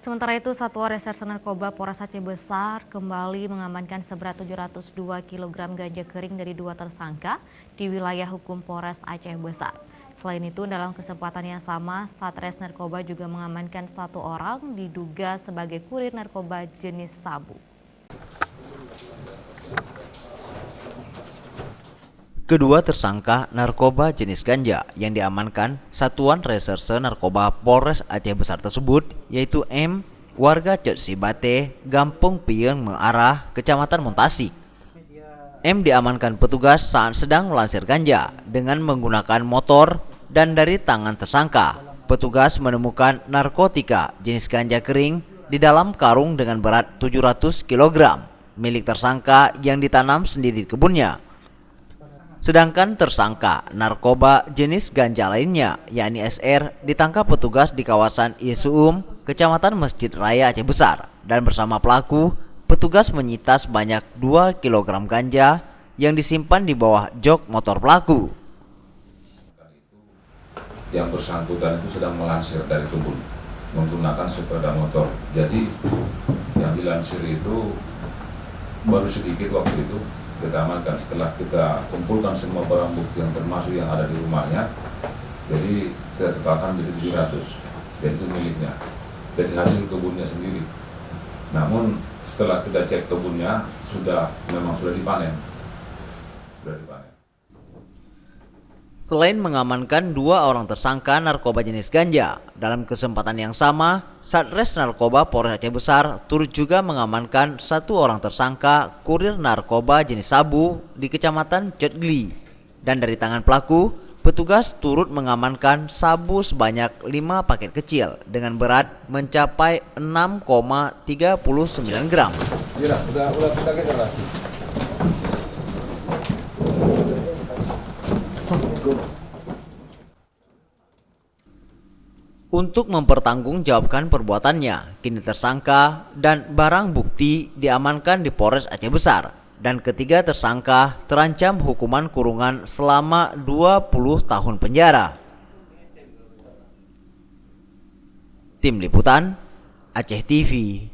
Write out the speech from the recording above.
Sementara itu, Satuan Reserse Narkoba Polres Aceh Besar kembali mengamankan seberat 702 kg ganja kering dari dua tersangka di wilayah hukum Polres Aceh Besar. Selain itu, dalam kesempatan yang sama, Satres Narkoba juga mengamankan satu orang diduga sebagai kurir narkoba jenis sabu. Kedua tersangka narkoba jenis ganja yang diamankan Satuan Reserse Narkoba Polres Aceh Besar tersebut yaitu M, warga Cot Sibate, Gampung Pieng Mengarah, Kecamatan Montasik. M diamankan petugas saat sedang melansir ganja dengan menggunakan motor dan dari tangan tersangka, petugas menemukan narkotika jenis ganja kering di dalam karung dengan berat 700 kg milik tersangka yang ditanam sendiri di kebunnya. Sedangkan tersangka narkoba jenis ganja lainnya, yakni SR, ditangkap petugas di kawasan Isuum, Kecamatan Masjid Raya Aceh Besar. Dan bersama pelaku, petugas menyita sebanyak 2 kg ganja yang disimpan di bawah jok motor pelaku. Yang bersangkutan itu sedang melansir dari kebun menggunakan sepeda motor. Jadi yang dilansir itu baru sedikit waktu itu kita amankan. Setelah kita kumpulkan semua barang bukti yang termasuk yang ada di rumahnya, jadi kita tetapkan jadi 700, dan itu miliknya, dari hasil kebunnya sendiri. Namun setelah kita cek kebunnya memang sudah dipanen. Selain mengamankan dua orang tersangka narkoba jenis ganja, dalam kesempatan yang sama, Satres Narkoba Polres Aceh Besar turut juga mengamankan satu orang tersangka kurir narkoba jenis sabu di Kecamatan Cotgli. Dan dari tangan pelaku, petugas turut mengamankan sabu sebanyak 5 paket kecil dengan berat mencapai 6,39 gram. Udah kita geser lah. Untuk mempertanggungjawabkan perbuatannya, kini tersangka dan barang bukti diamankan di Polres Aceh Besar. Dan ketiga tersangka terancam hukuman kurungan selama 20 tahun penjara. Tim Liputan, Aceh TV.